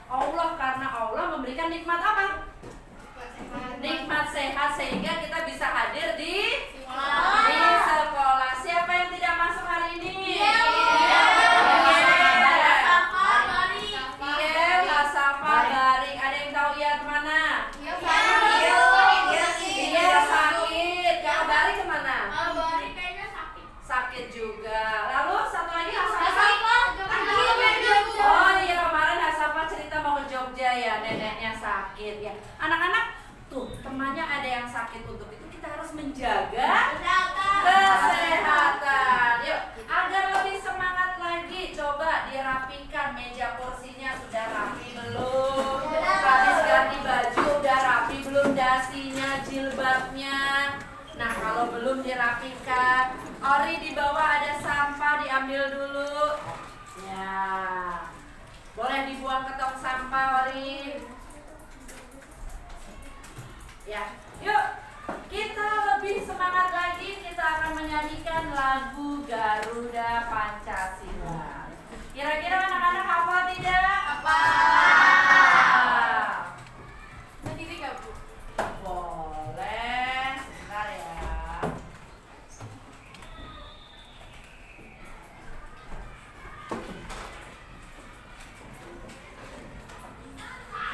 Allah, karena Allah memberikan nikmat apa? Nikmat sehat, sehingga kita bisa hadir di sekolah. Siapa yang tidak masuk hari ini? Safa, Barik. Ada yang tahu ya kemana? Iya, sakit. Kalau Barik kemana? Sakit juga. Lalu satu lagi oh iya, kemarin Hasafa cerita mau ke Jogja ya, neneknya sakit ya. Anak-anak tuh, temannya ada yang sakit, untuk itu kita harus menjaga kesehatan. Yuk, agar lebih semangat lagi, coba dirapikan meja kursinya. Sudah rapi belum? Habis ganti baju udah rapi belum? Dasinya, jilbabnya. Nah, kalau belum dirapikan, Ori di bawah ada sampah, diambil dulu. Ya, boleh dibuang ke tong sampah, Ori. Ya, yuk kita lebih semangat lagi. Kita akan menyanyikan lagu Garuda Pancasila. Kira-kira anak-anak hafal tidak? Hafal. Berdiri gak, Bu? Boleh. Sebentar ya.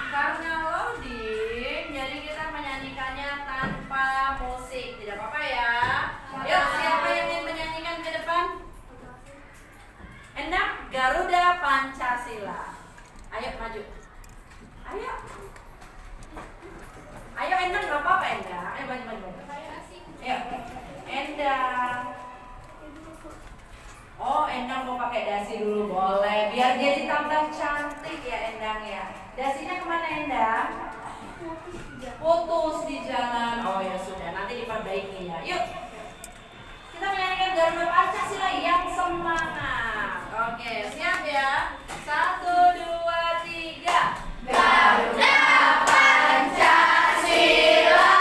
Karena loading, jadi kita menyanyikannya tanpa musik. Tidak apa-apa ya. Yuk, siapa yang ingin menyanyikan ke depan? Endang, Garuda Pancasila. Ayo maju. Ayo. Ayo Endang, gak apa-apa Endang. Ayo maju. Ayo, Endang. Oh, Endang mau pakai dasi dulu, boleh. Biar jadi tambah cantik ya Endang ya. Dasinya kemana Endang? Putus di jalan. Oh ya sudah, nanti diperbaiki ya. Yuk, kita menyanyikan Garuda Pancasila yang semangat. Oke, siap ya? 1, 2, 3. Garuda Pancasila.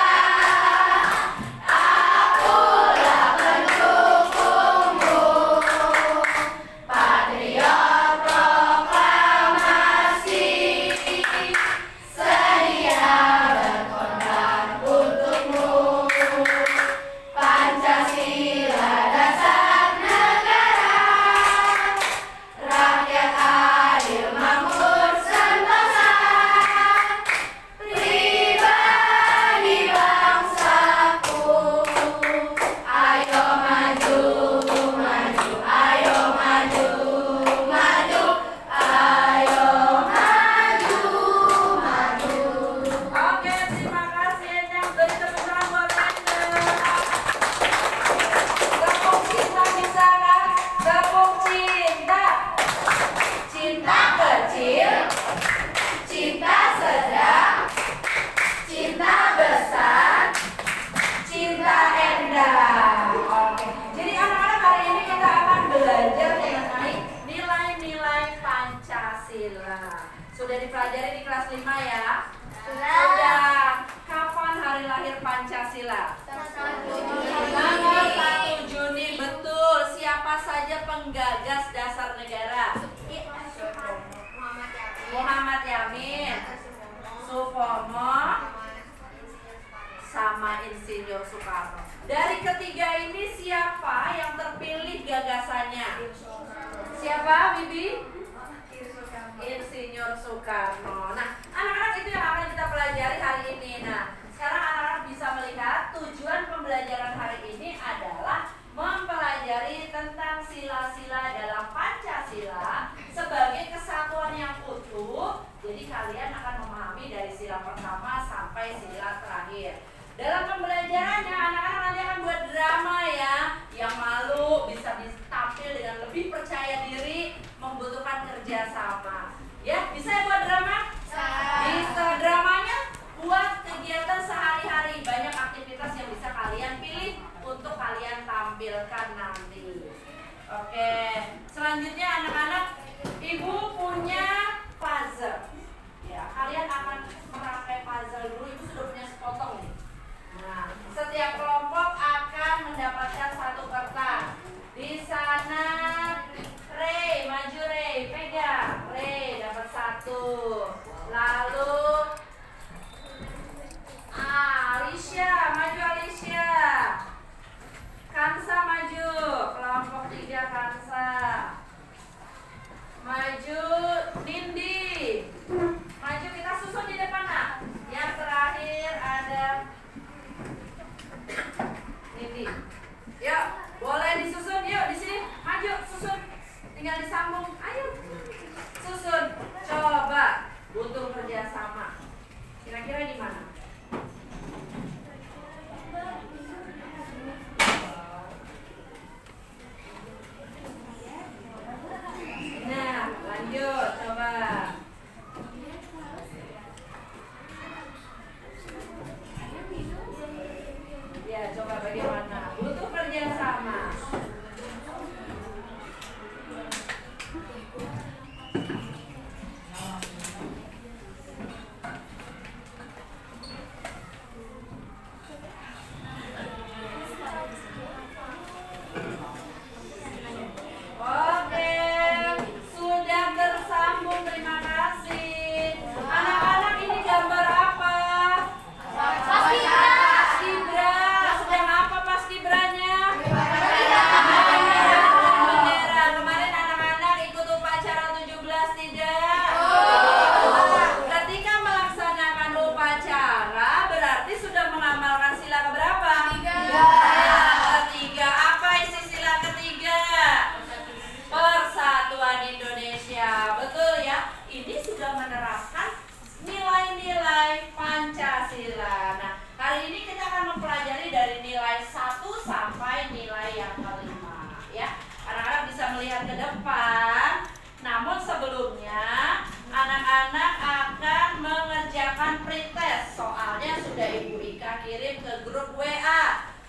Sudah dipelajari di kelas 5 ya? Sudah. Kapan hari lahir Pancasila? Tanggal 1 Juni. Betul. Siapa saja penggagas dasar negara? Muhammad Yamin, Supomo, sama Insinyur Soekarno. Dari ketiga ini siapa yang terpilih gagasannya? Siapa, Bibi? Insinyur Soekarno. Nah, anak-anak itu yang akan kita pelajari hari ini. Nah, sekarang anak-anak bisa melihat tujuan pembelajaran hari ini adalah mempelajari tentang sila-sila dalam Pancasila sebagai kesatuan yang utuh. Jadi kalian akan memahami dari sila pertama sampai sila terakhir. Dalam pembelajarannya anak-anak nanti akan buat drama ya, yang malu bisa tampil dengan lebih percaya diri, membutuhkan kerjasama. Ya, bisa ya buat drama? Bisa.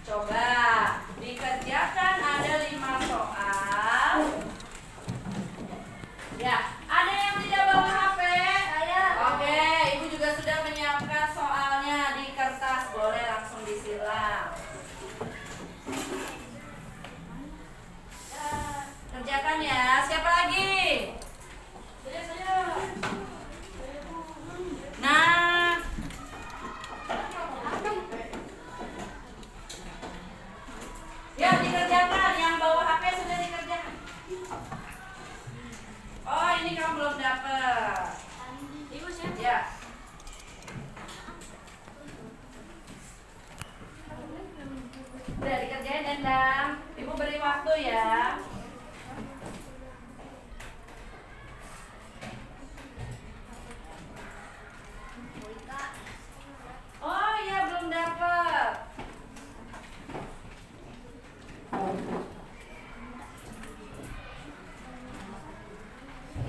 Coba dikerjakan, ada 5 soal. Ya, ada yang tidak bawa HP? Saya. Oke, Ibu juga sudah menyiapkan soalnya di kertas, boleh langsung disilang. Kerjakan ya. Siapa lagi? Saya. Nah, ya dikerjakan. Yang bawa HP sudah dikerjakan. Oh, ini kamu belum dapat. Ibu siap? Ya. Udah dikerjain, Dendam. Ibu beri waktu ya. Oh iya, belum dapat.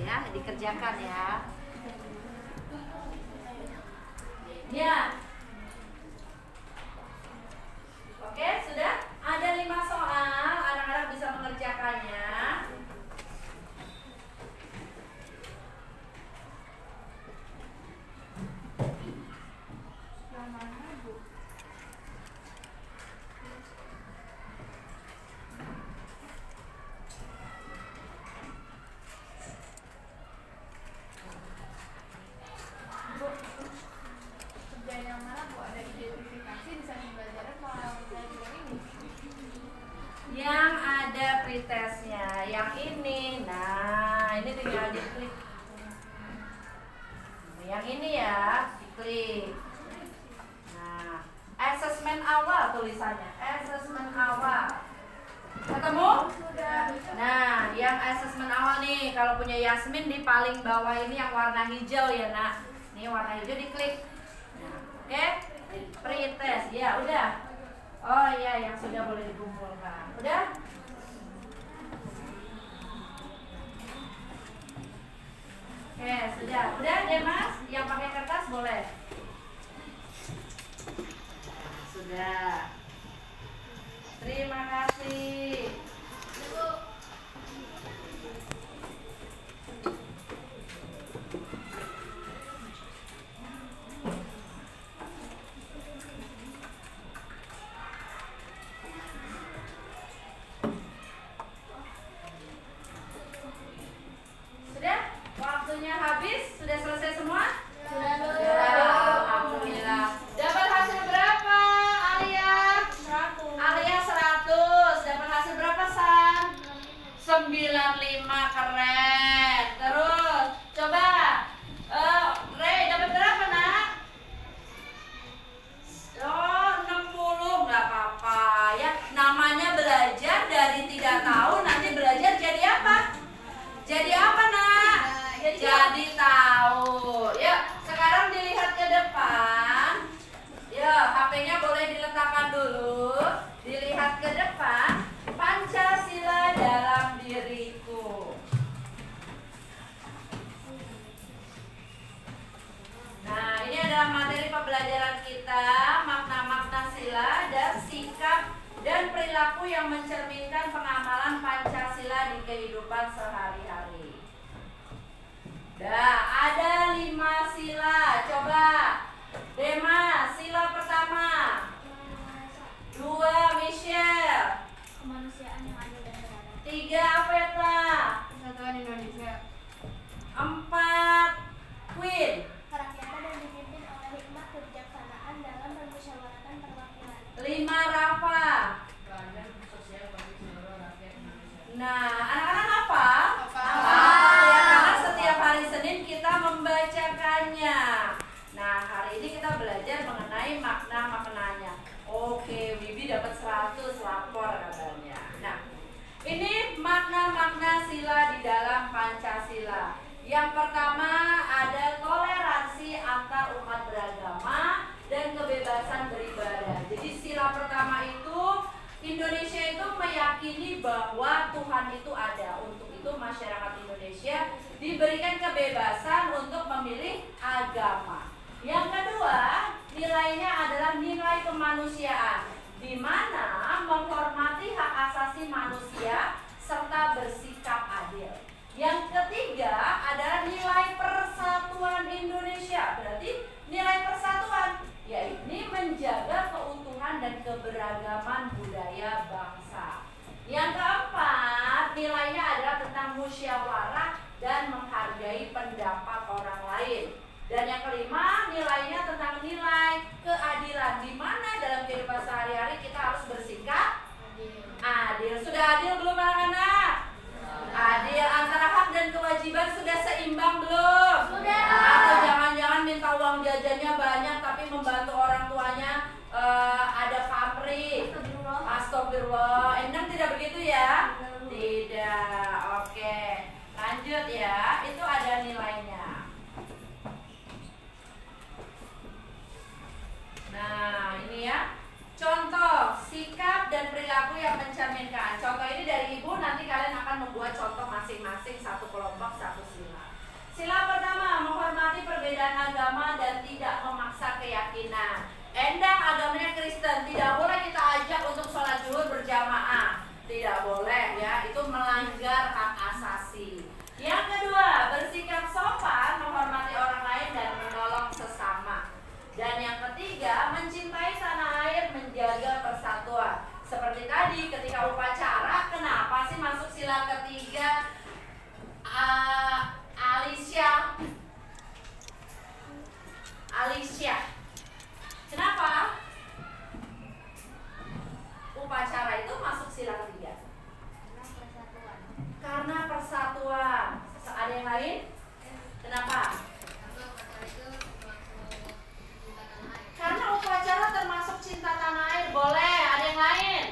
Ya, dikerjakan ya. Ya. Oke, sudah? Ada 5 soal, anak-anak bisa mengerjakannya. Yang ada pretestnya, yang ini. Nah, ini tinggal diklik. Yang ini ya, diklik. Nah, asesmen awal tulisannya, asesmen awal. Ketemu? Sudah. Nah, yang asesmen awal nih, kalau punya Yasmin di paling bawah ini yang warna hijau ya, Nak. Ini warna hijau diklik. Nah, oke? Pretest, ya udah. Oh iya, yang sudah boleh dikumpulkan. Udah? Oke, sudah. Udah deh, Mas? Yang pakai kertas boleh? Sudah. Terima kasih. Sudah? Waktunya habis? Sudah selesai semua? Sudah. Alhamdulillah. Dapat hasil berapa, Alia? 100. Alia 100. Dapat hasil berapa, San? 95. Keren. Terus coba Ray dapat berapa, Nak? Oh, 60. Nggak apa-apa ya. Namanya belajar dari tidak tahu, nanti belajar jadi apa? Jadi apa, Nak? Jadi tahu. Ya, sekarang dilihat ke depan. Ya, HP-nya boleh diletakkan dulu. Dilihat ke depan. Pancasila dalam diriku. Nah, ini adalah materi pembelajaran kita, makna-makna sila dan sikap dan perilaku yang mencerminkan pengamalan Pancasila di kehidupan sehari-hari. Nah, ada 5 sila. Coba Dema, sila pertama. 2 Michelle. Kemanusiaan yang adil dan beradab. 3 Petra. Persatuan Indonesia. 4 Queen. Kerakyatan dan dipimpin oleh hikmat kebijaksanaan dalam permusyawaratan perwakilan. 5 Rafa. Nah, anak-anak apa? Ya, karena setiap hari Senin kita membacakannya. Nah, hari ini kita belajar mengenai makna-maknanya. Oke, Wibi dapat 100 lapor katanya. Nah, ini makna-makna sila di dalam Pancasila. Yang pertama ada toleransi antar umat beragama dan kebebasan beribadah. Jadi sila pertama itu Indonesia itu meyakini bahwa Tuhan itu ada. Untuk itu masyarakat Indonesia diberikan kebebasan untuk memilih agama. Yang kedua, nilainya adalah nilai kemanusiaan. Di di mana menghormati hak asasi manusia serta bersikap adil. Yang ketiga adalah nilai persatuan Indonesia. Berarti nilai persatuan yaitu menjaga keutuhan dan keberagaman budaya bangsa. Yang keempat, nilainya adalah tentang musyawarah dan menghargai pendapat orang lain. Dan yang kelima, nilainya tentang nilai keadilan, di mana dalam kehidupan sehari-hari kita harus bersikap adil. Sudah adil belum anak-anak? Adil antara hak dan kewajiban sudah seimbang belum? Sudah. Atau jangan-jangan minta uang jajannya banyak tapi membantu orang tuanya ada pamrih. Astagfirullah. Endang tidak begitu ya? Tidak. Oke. Lanjut ya. Itu ada nilainya. Nah, ini ya. Contoh sikap dan perilaku yang mencerminkan. Contoh ini dari ibu, nanti kalian akan membuat contoh masing-masing, satu kelompok, satu sila. Sila pertama, menghormati perbedaan agama dan tidak memaksa keyakinan. Endang agamanya Kristen, tidak boleh kita ajak untuk sholat zuhur berjamaah. Tidak boleh ya, itu melanggar hak asasi. Yang kedua, bersikap sopan, menghormati orang lain dan menolong sesama. Dan yang ketiga, mencintai tanah air, menjaga persatuan. Seperti tadi ketika upacara, kenapa sih masuk sila ketiga? Alicia. Kenapa? Upacara itu masuk sila ketiga. Karena persatuan. Ada yang lain? Kenapa? Karena upacara termasuk cinta tanah air. Boleh. Ada yang lain?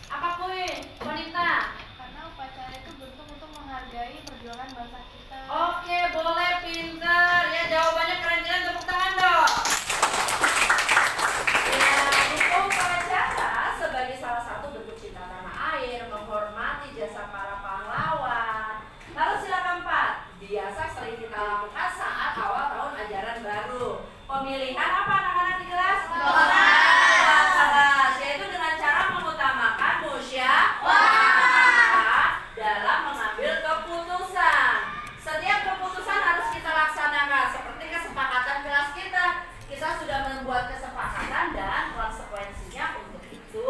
Apa Queen? Wanita? Karena upacara itu bentuk untuk menghargai perjuangan bangsa kita. Oke, boleh, pinter. Ya, jawabannya keren-keren, tepuk tangan dong. Ya, upacara sebagai salah satu bentuk cinta tanah air, menghormati jasa para pahlawan. Lalu sila keempat, biasa sering kita lakukan saat awal tahun ajaran baru. Pemilihan apa anak-anak di kelas? Kelas, yaitu dengan cara mengutamakan musyawarah dalam mengambil keputusan. Setiap keputusan harus kita laksanakan seperti kesepakatan kelas kita. Kita sudah membuat kesepakatan dan konsekuensinya untuk itu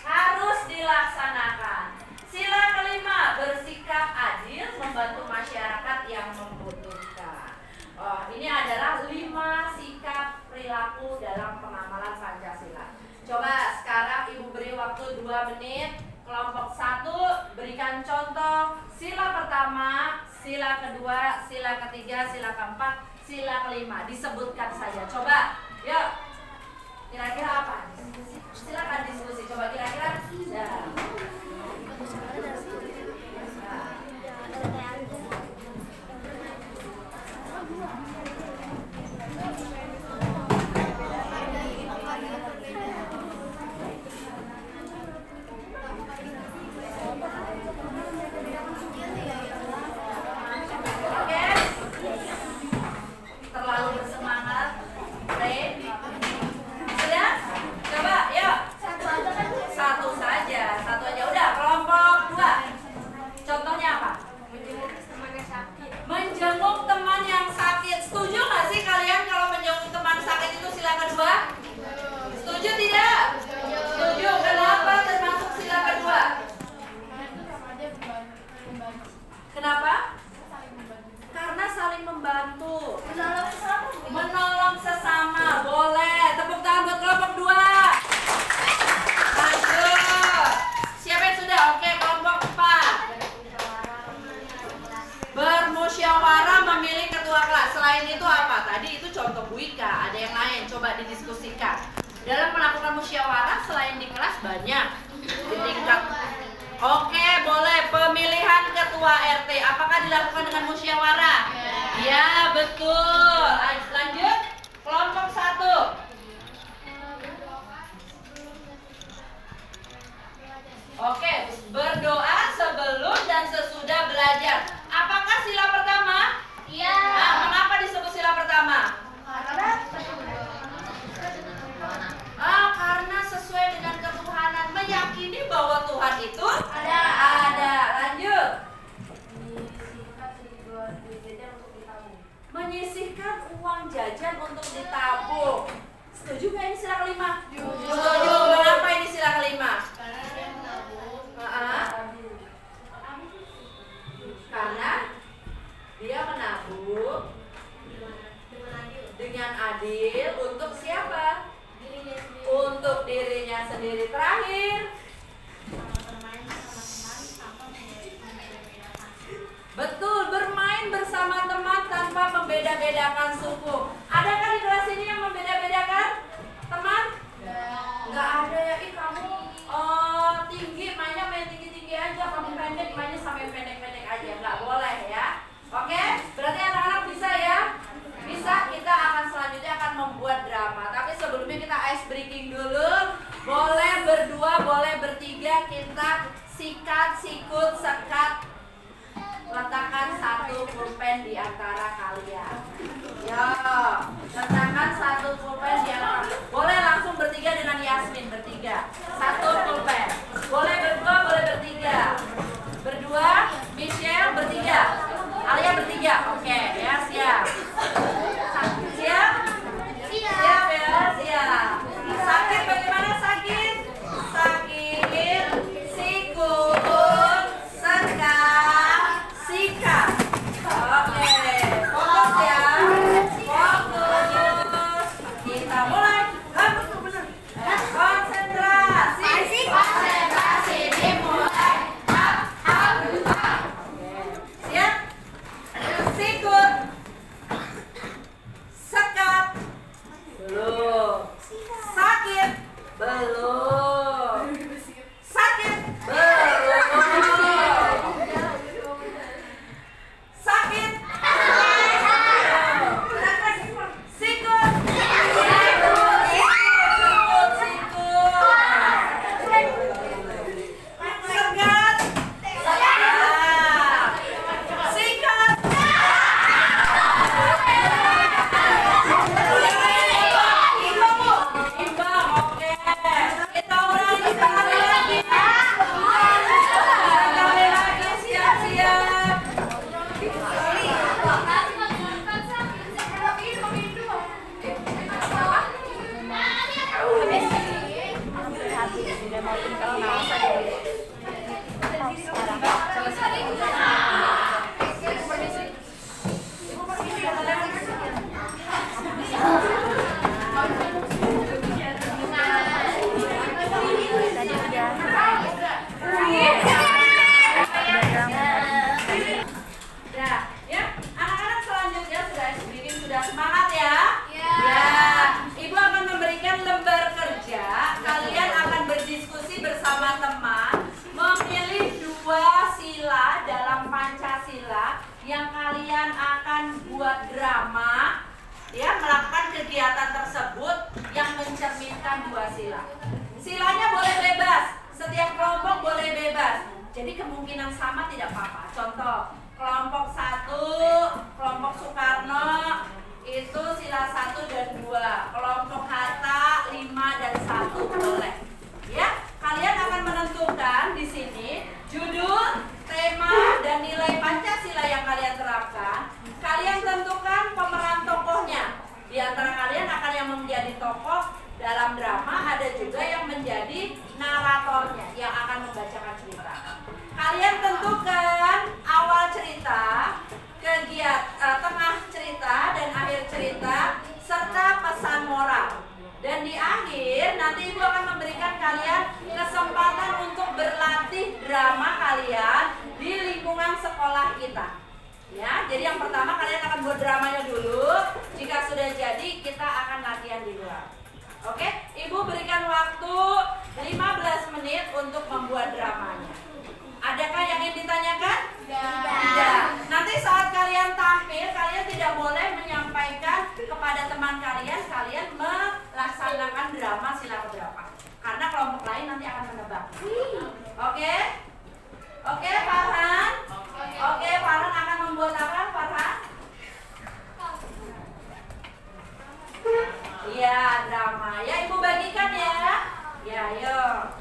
harus dilaksanakan. Sila kelima, bersikap adil, membantu masyarakat yang membutuhkan. Oh, ini adalah 5 sikap perilaku dalam pengamalan Pancasila. Coba sekarang ibu beri waktu 2 menit. Kelompok 1 berikan contoh sila pertama, sila kedua, sila ketiga, sila keempat, sila kelima. Disebutkan saja. Coba, yuk. Kira-kira apa? Silakan diskusi. Coba kira-kira. Terlalu bersemangat. Sudah? Coba, yuk. Satu saja. Udah, kelompok 2. Contohnya apa? Menjenguk teman yang sakit. Setuju nggak sih kalian kalau menjenguk teman sakit itu sila kedua? Setuju tidak? Setuju. Kenapa termasuk sila kedua? Kenapa? Karena saling membantu. Menolong sesama. Boleh. Tepuk tangan buat kelompok 2. Lanjut. Siapa yang sudah? Oke, kelompok 4. Bermusyawarah memilih ketua kelas. Selain itu apa? Tadi itu contoh Bu Ika. Ada yang lain? Coba didiskusikan. Dalam melakukan musyawarah selain di kelas banyak. Di tingkat. Oke, boleh. Pemilihan ketua RT. Apakah dilakukan dengan musyawarah? Ya, betul. Lanjut. Kelompok 1. Oke, berdoa sebelum dan sesudah belajar. Apakah sila pertama? Iya. Nah, mengapa disebut sila pertama? Karena sesuai dengan menyisihkan uang jajan untuk ditabung. Setuju nggak ini sila kelima? Setuju. Kenapa ini sila kelima? Karena dia menabung. Karena dia menabung dengan adil untuk siapa? Untuk dirinya sendiri. Terakhir, betul, bermain bersama teman tanpa membeda-bedakan suku. Adakah di kelas ini yang membeda-bedakan teman? Nggak ada ya. Ih, kamu tinggi, mainnya main tinggi-tinggi aja. Kamu pendek, mainnya sampai pendek-pendek aja. Nggak boleh ya. Oke? Berarti anak-anak bisa ya? Bisa. Kita akan selanjutnya akan membuat drama. Tapi sebelumnya kita ice breaking dulu. Boleh berdua, boleh bertiga. Kita sikat, sikut, sekat. Letakkan satu pulpen di antara kalian. Yo, letakkan satu pulpen di antara. Boleh langsung bertiga dengan Yasmin, bertiga. Satu pulpen. Boleh berdua, boleh bertiga. Berdua, Michelle bertiga. Alia bertiga. Oke, ya siap. Siap? Siap ya, siap. Sakit bagaimana sakit? Sakit, sikut, sekat, sikat. Oke, fokus ya. Fokus. Kita mulai. Konsentrasi. Konsentrasi dimulai. Siap? Sikut. Sekat. Belum. Sakit. Belum. Sakit. Belum. Sakit. Sikut. Sekat. Sikat. Imbang, oke. Kita ulangi sekali lagi. Sekali lagi, siap-siap. Nah, ya, anak-anak selanjutnya sudah semangat ya? Ya. Ibu akan memberikan lembar kerja. Kalian akan berdiskusi bersama teman, memilih 2 sila dalam Pancasila yang kalian akan buat drama, ya, melakukan kegiatan tersebut yang mencerminkan 2 sila. Silanya boleh bebas, setiap kelompok boleh bebas. Jadi kemungkinan sama tidak apa-apa. Contoh, kelompok 1, kelompok Soekarno itu sila 1 dan 2. Kelompok Hatta 5 dan 1 boleh. Ya, kalian akan menentukan di sini judul, tema, dan nilai Pancasila yang kalian terapkan. Kalian tentukan pemeran tokohnya. Di antara kalian akan yang menjadi tokoh dalam drama, ada juga yang menjadi naratornya yang akan membacakan cerita. Kalian tentukan awal cerita, tengah cerita, dan akhir cerita, serta pesan moral. Dan di akhir nanti ibu akan memberikan kalian kesempatan untuk berlatih drama kalian di lingkungan sekolah kita. Ya, jadi yang pertama kalian akan buat dramanya dulu. Jika sudah jadi, kita akan latihan di luar. Oke, ibu berikan waktu 15 menit untuk membuat dramanya. Adakah yang ingin ditanyakan? Tidak. Nanti saat kalian tampil, kalian tidak boleh menyampaikan kepada teman kalian, kalian melaksanakan drama sila keberapa. Karena kelompok lain nanti akan menebak. Oke? Oke, Farhan? Oke, Farhan akan membuat apa, Farhan? Iya, drama. Ya, ibu bagikan ya. Ya, yuk.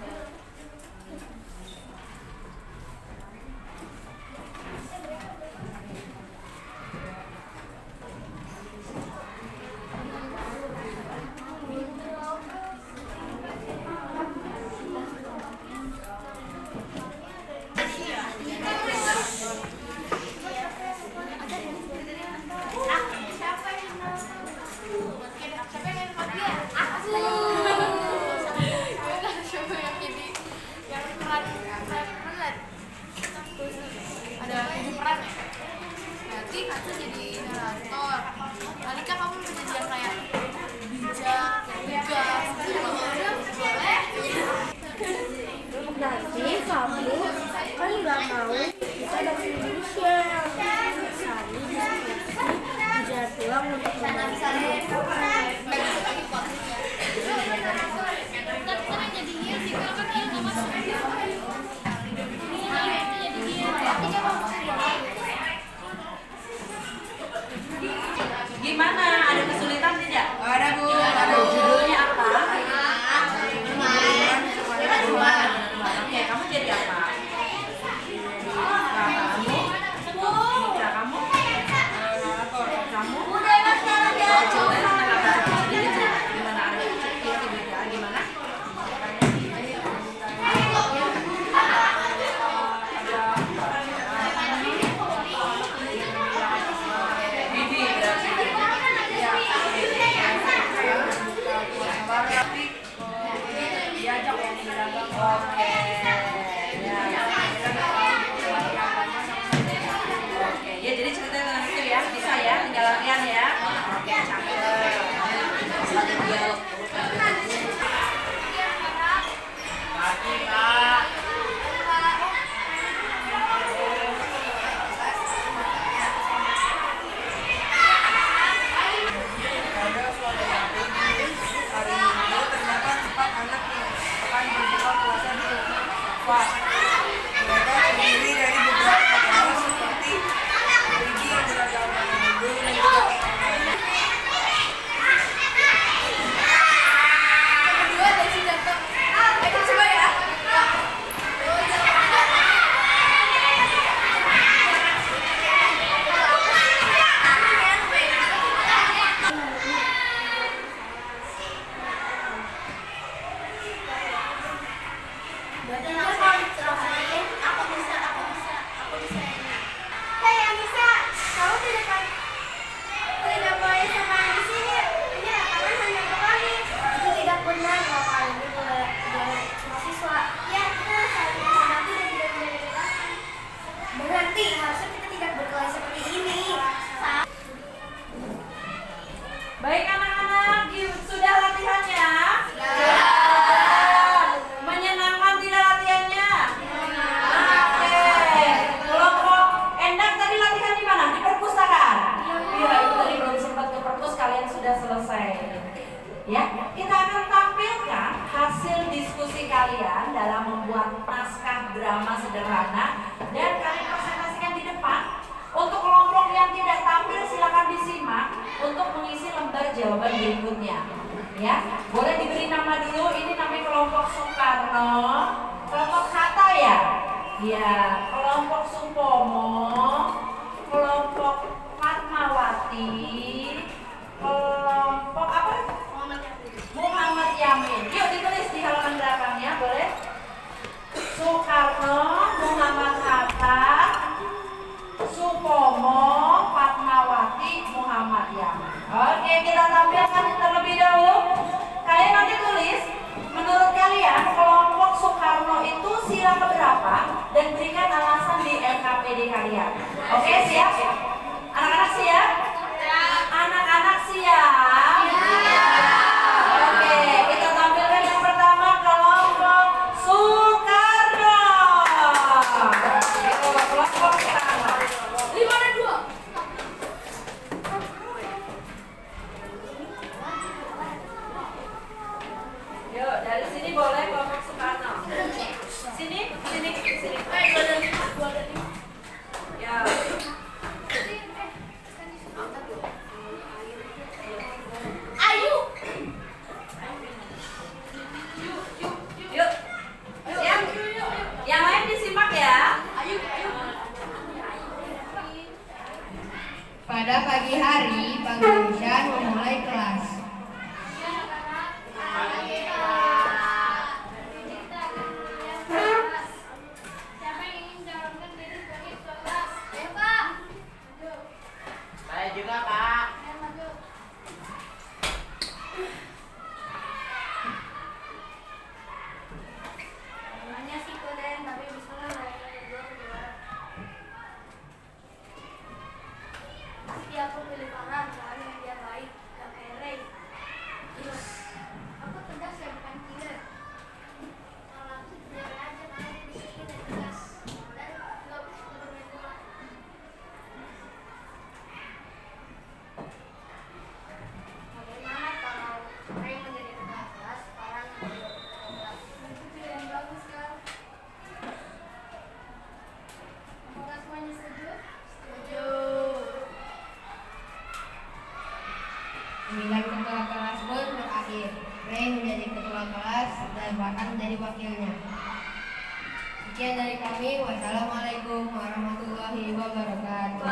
Baik anak-anak, sudah latihannya? Sudah. Menyenangkan tidak latihannya? Oke. Kelompok Endang tadi latihan di mana? Di perpustakaan? Iya, itu tadi belum sempat ke perpus, kalian sudah selesai. Ya, kita akan tampilkan hasil diskusi kalian dalam membuat naskah drama sederhana dan kalian presentasikan di depan. Untuk kelompok yang tidak tampil silakan disimak untuk mengisi lembar jawaban berikutnya. Ya, boleh diberi nama dulu. Ini namanya kelompok Soekarno, kelompok Hatta ya. Ya, kelompok Supomo, kelompok Fatmawati, kelompok apa? Muhammad Yamin. Yuk ditulis di halaman belakangnya, boleh? Soekarno, Muhammad Hatta, Supomo, Fatmawati, Muhammad Yamin. Oke, kita tampilkan terlebih dahulu. Kalian nanti tulis, menurut kalian kelompok Soekarno itu sila keberapa dan berikan alasan di LKPD kalian. Oke, siap? Anak-anak siap? Anak-anak siap? Oke, kita tampilkan yang pertama kelompok Soekarno. Kelompok Soekarno. Di mana dua? Yuk, dari sini boleh kelompok Soekarno. Sini. Ya. Ayo. Yuk. Siap? Yang lain disimak ya. Ayo. Pada pagi hari, Pak Gusyan memulai kelas. Siapa yang ingin mencalonkan diri sebagai ketua kelas? Ayo Kak. Saya juga, Kak. Ayo maju. Namanya sih keren, tapi misalnya mereka berdua kejuaraan. Pasti aku pilih Farhan, soalnya dia baik dan Ray. Terus, aku tegas ya bukan killer. Kalau aku biar aja karena aku disiplin dan tegas. Dan nggak bisa bermain bola. Bagaimana kalau Ray menjadi ketua kelas, Farhan menjadi ketua kelas? Itu pilihan bagus kan? Apakah semuanya setuju? Setuju. Pemilihan ketua kelas pun berakhir. Ray menjadi ketua kelas dan bahkan menjadi wakilnya. Sekian dari kami. Wassalamualaikum warahmatullahi wabarakatuh.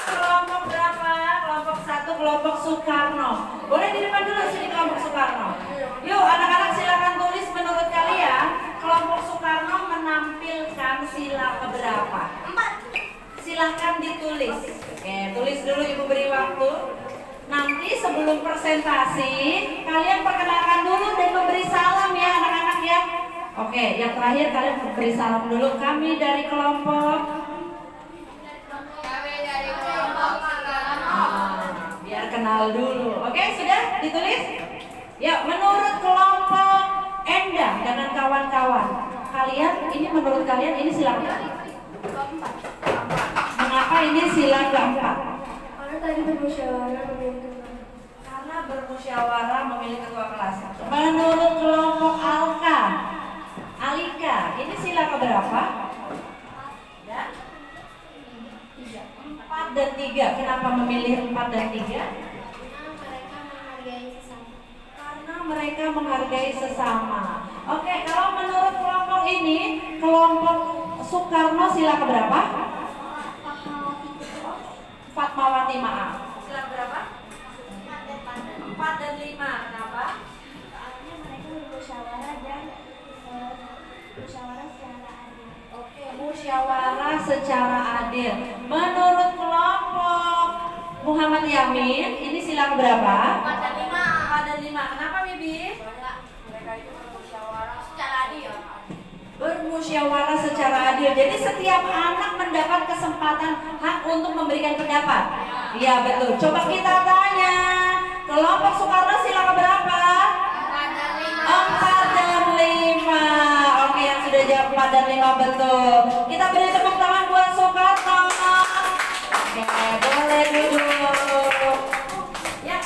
Kelompok berapa? Kelompok 1, kelompok Soekarno. Boleh di depan dulu sini kelompok Soekarno. Yuk anak-anak silakan tulis menurut kalian kelompok Soekarno menampilkan sila keberapa? 4. Silahkan ditulis. Oke, tulis dulu Ibu beri waktu. Nanti sebelum presentasi kalian perkenalkan dulu dan memberi salam ya anak-anak ya. Oke, yang terakhir kalian memberi salam dulu. Kami dari kelompok. Biar kenal dulu. Oke, sudah ditulis? Ya, menurut kelompok Endang dengan kawan-kawan, kalian ini menurut kalian ini sila keberapa? Mengapa ini sila keempat? Karena tadi bermusyawarah memilih ketua. Karena bermusyawarah memilih ketua kelas. Menurut kelompok Alka, Alika, ini sila keberapa? Ya? 4 dan 3. Kenapa memilih 4 dan 3? Karena mereka menghargai sesama. Oke, kalau menurut kelompok ini, kelompok Soekarno sila keberapa? Fatmawati, maaf. Sila berapa? 4 dan 5. Kenapa? Soalnya mereka bermusyawarah dan musyawarah secara adil. Oke, musyawarah secara adil. Menurut kelompok Muhammad Yamin, ini sila berapa? 4 dan 5. 4 dan 5. Kenapa, Bibi? Mereka itu bermusyawarah secara adil. bermusyawarah secara adil. Jadi setiap anak mendapat kesempatan hak untuk memberikan pendapat. Iya betul. Coba kita tanya. Kelompok Soekarno silakan berapa? 4 dan 5. Oke, yang sudah jawab 4 dan 5 betul. Kita beri tepuk tangan buat Soekarno. Oke, boleh duduk. Ya,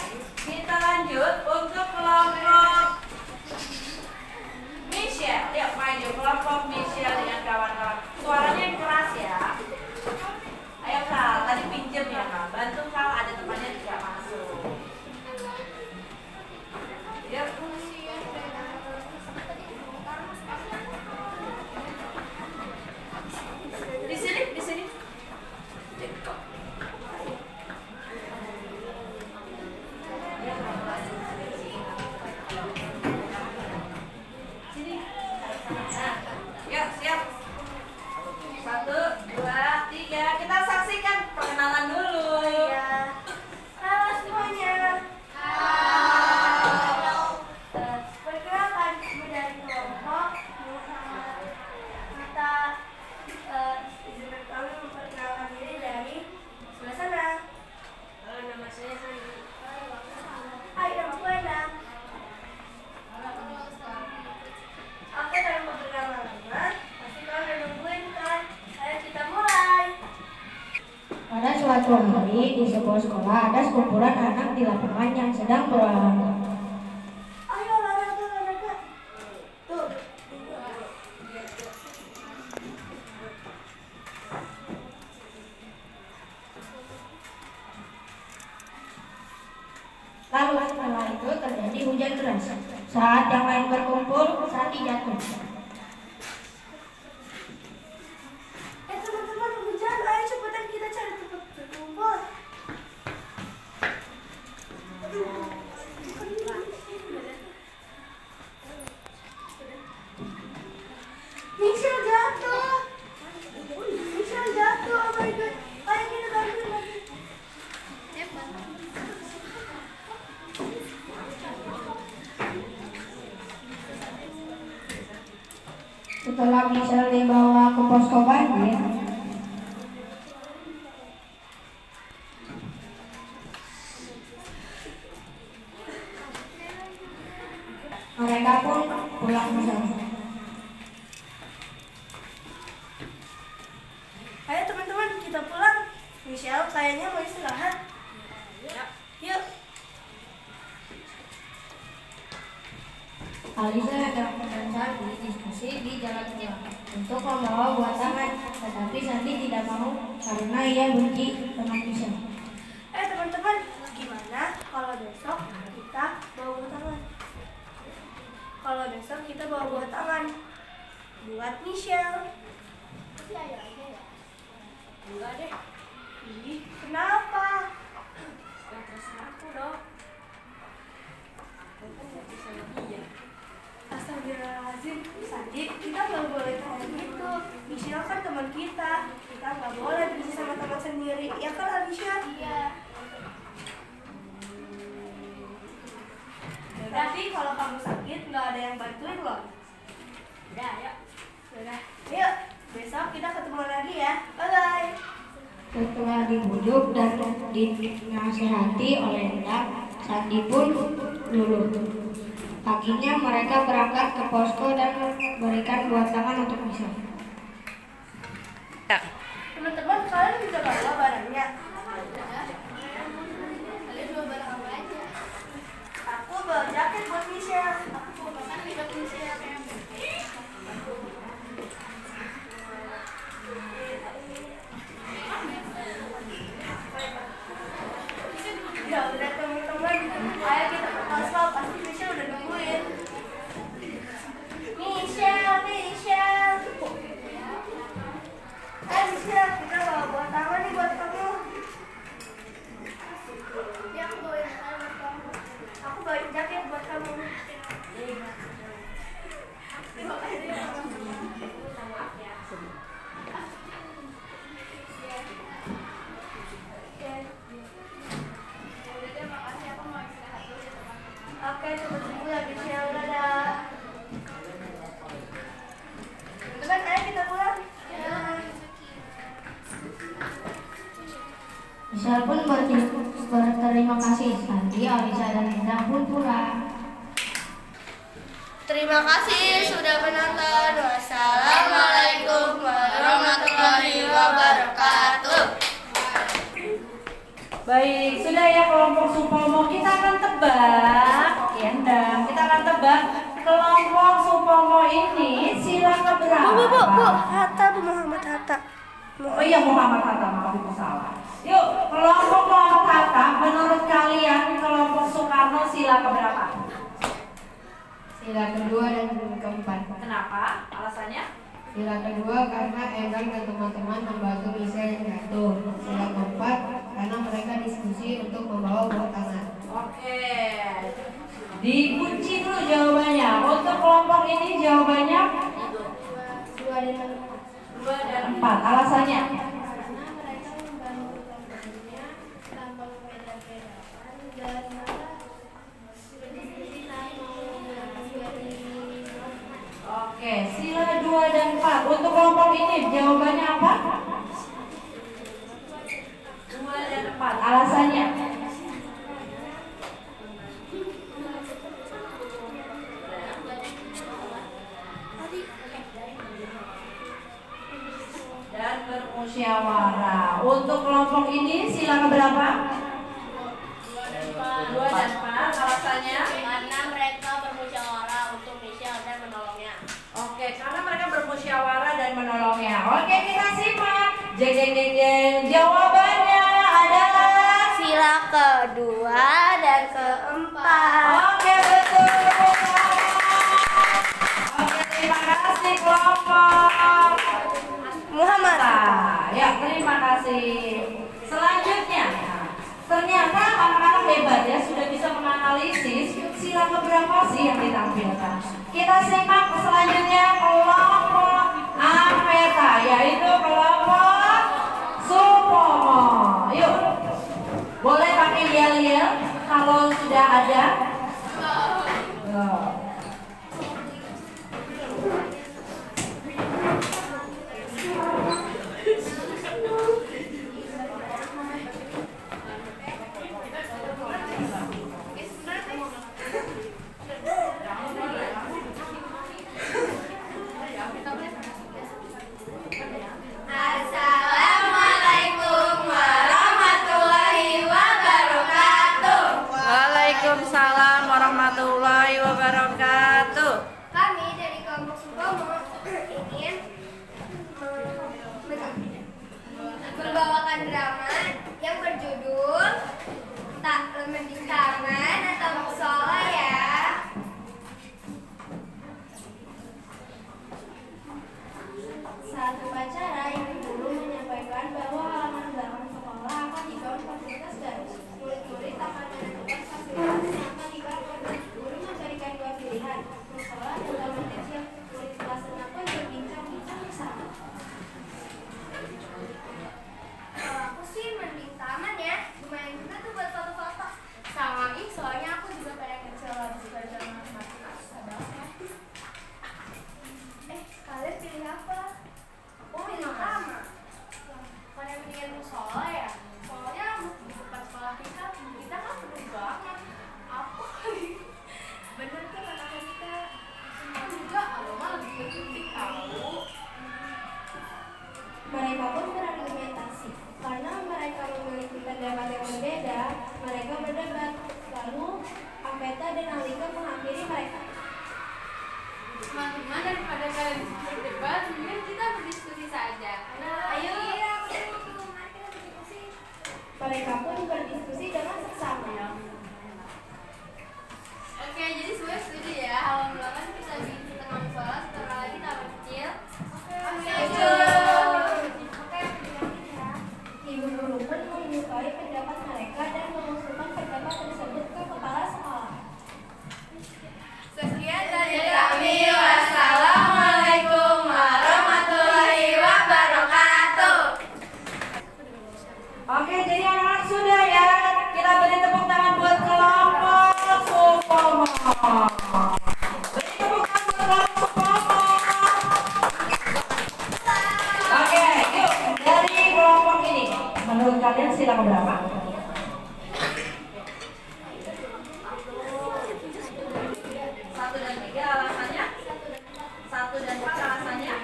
kita lanjut untuk kelompok Michelle. Yuk maju kelompok Michelle dengan kawan-kawan. Suaranya yang keras ya. Ayo Kal, tadi pinjem ya Kal. Bantu Kal, ada temannya tidak masuk. Yuk. Di sini, di sini. Sini. Nah, yuk siap. 1, 2, 3. Kita saksikan perkenalan dulu. Halo semuanya. Perkenalkan, kami dari kelompok kita izinkan kami memperkenalkan diri dari sebelah sana. Halo, nama saya Sandi. Hai, nama gue Endang. Oke, tanpa berlama-lama, pasti kalian udah nungguin kan? Ayo kita mulai. Pada suatu hari di sebuah sekolah ada sekumpulan anak di lapangan yang sedang berolahraga. Ayo olahraga. Tuh. Lalu setelah itu terjadi hujan deras. Saat yang lain berkumpul, Sandi jatuh. Teman-teman, hujan. Ayo cepetan kita cari tempat berkumpul. Michelle jatuh. Michelle jatuh. Oh my god. Ayo kita bantuin lagi. Setelah Michelle dibawa ke posko banjir, mereka pun pulang bersama. Ayo teman-teman, kita pulang. Michelle kayaknya mau istirahat. Yuk. Alisa dan Sandi diskusi di jalan pulang untuk membawa buah tangan, tetapi Sandi tidak mau karena ia benci teman Michelle. Teman-teman, gimana kalau besok kita bawa buah tangan? Kalau besok kita bawa buah tangan buat Michelle. Enggak deh. Ih, kenapa? Yang terserah aku dong. Aku kan gak bisa lebih ya. Astagfirullahaladzim, Sandi, kita nggak boleh kayak gitu. Michelle kan teman kita nggak boleh benci sama teman sendiri. Ya kan, Alicia? Iya. Tapi kalau kamu sakit, nggak ada yang bantuin loh. Udah, ayo. Udah, yuk. Besok kita ketemu lagi ya. Bye-bye. Setelah dibujuk dan dinasihati oleh Endang, Sandi pun luluh. Paginya mereka berangkat ke posko dan memberikan buah tangan untuk Michelle. Teman-teman, kalian bisa bawa barangnya? Kalian bawa barang apa aja? Aku bawa jaket buat Michelle. Aku bawa makan buat Michelle. Ya udah teman-teman, ayo kita ke posko. Pasti Michelle udah nungguin. Michelle. Michelle. Michelle pun berterima kasih. Sandi, Alisa, dan Indra pun pulang. Terima kasih sudah menonton. Wassalamualaikum warahmatullahi wabarakatuh. Baik, sudah ya kelompok Supomo, kita akan tebak, ya Endang, kita akan tebak kelompok Supomo ini sila keberapa? Bu, Hatta, Bu Muhammad Hatta. Oh iya, Muhammad Hatta, maaf ibu salah. Yuk, kelompok Muhammad Hatta, menurut kalian kelompok Soekarno sila keberapa? Sila kedua dan keempat. Kenapa? Alasannya? Sila kedua karena Endang dan teman-teman membantu Michelle yang jatuh. Sila keempat karena mereka diskusi untuk membawa buah tangan. Oke, dikunci dulu jawabannya. Untuk kelompok ini jawabannya 2 dan 4. Alasannya? Karena mereka membantu temannya tanpa membeda-bedakan dan mereka berdiskusi saat mau mempelajari. Oke, sila 2 dan 4. Untuk kelompok ini jawabannya apa? 2 dan 4. Alasannya? Dan bermusyawarah. Untuk kelompok ini sila keberapa? 2 dan 4. Alasannya? Karena mereka bermusyawarah untuk Michelle dan menolongnya. Oke, karena mereka bermusyawarah dan menolongnya. Oke, kita simak. Jeng jeng jeng jeng. Jawabannya adalah Sila kedua dan keempat. oke, betul. Oke, terima kasih kelompok Muhammad Hatta. Ya, terima kasih. Selanjutnya, ternyata anak-anak hebat ya, sudah bisa menganalisis sila keberapa sih yang ditampilkan. Kita simak selanjutnya kelompok Ameta, yaitu kelompok Supomo. Yuk, boleh pakai yel-yel kalau sudah ada. Assalamualaikum warahmatullahi wabarakatuh. Waalaikumsalam warahmatullahi wabarakatuh. Kami dari kelompok Supomo ingin membawakan drama yang berjudul Tak Mending Taman atau Musola ya. Saat upacara, ibu guru menyampaikan bahwa halaman belakang sekolah akan dibangun fasilitas baru. Murid-murid akan menentukan fasilitas yang akan dibangun. Guru memberikan 2 pilihan, musola dan taman kecil. Murid kelas 6 pun berbincang-bincang bersama. Kalau aku sih mending taman ya. Lumayan juga tuh buat foto-foto. Sama ih, soalnya aku juga pengen kecil habis belajar matematika. Kalian pilih apa? Oh, yang taman. Pada mendingan musola ya. Soalnya di depan sekolah kita kan penuh banget. Apa kali? Bener kan kata kita? Enggak, agama lebih penting tahu. Mereka pun berargumentasi. Karena mereka memiliki pendapat yang berbeda, mereka berdebat. Lalu, Ameta dan Alika menghampiri mereka. Teman-teman, daripada kalian berdebat, mending kita berdiskusi saja. Ayo. Iya, betul. Mari kita berdiskusi. Mereka pun berdiskusi dengan seksama. Oke, jadi semua setuju ya. Halaman belakang kita bikin tengah musola, setelah lagi taman kecil. Oke, Ibu guru pun menyukai pendapat mereka dan mengusulkan pendapat tersebut ke kepala sekolah. sekian dari kami. Wassalamualaikum warahmatullahi wabarakatuh. Oke, jadi anak-anak sudah ya. Kita beri tepuk tangan buat kelompok Supomo. Beri tepuk tangan buat kelompok Supomo. Oke, yuk dari kelompok ini. Menurut kalian sila keberapa? Satu dan tiga alasannya? Satu dan empat alasannya?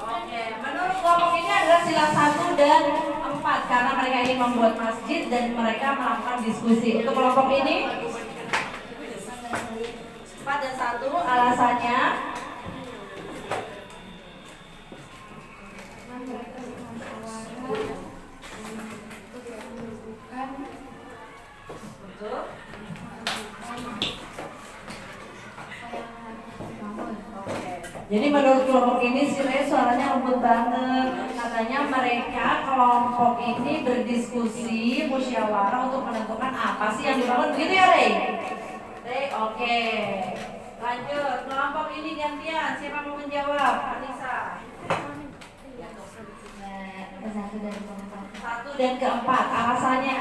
Oke, menurut kelompok ini adalah sila 1 dan 4 karena mereka ingin membuat masjid dan mereka melakukan diskusi. Untuk kelompok ini 4 dan 1 alasannya jadi menurut kelompok ini suaranya lembut banget. Katanya mereka kelompok ini berdiskusi musyawarah untuk menentukan apa sih yang dibangun. Begitu ya Rey? Rey, oke. Lanjut, kelompok ini gantian. Siapa mau menjawab? Anissa. Satu dan keempat. Alasannya?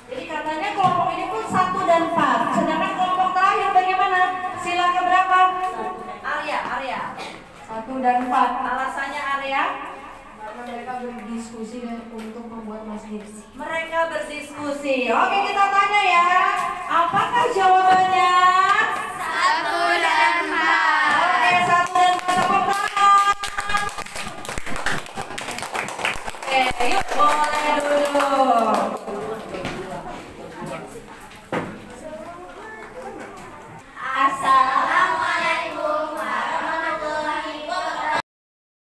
Jadi katanya kelompok ini pun 1 dan 4. Sedangkan kelompok terakhir bagaimana? Sila keberapa? Arya. 1 dan 4. Alasannya Arya? Karena mereka berdiskusi untuk membuat masjid. Mereka berdiskusi. Oke, kita tanya ya. Apakah jawabannya? 1 dan 4. Oke, 1 dan 4. Tepuk tangan. Oke, yuk boleh duduk.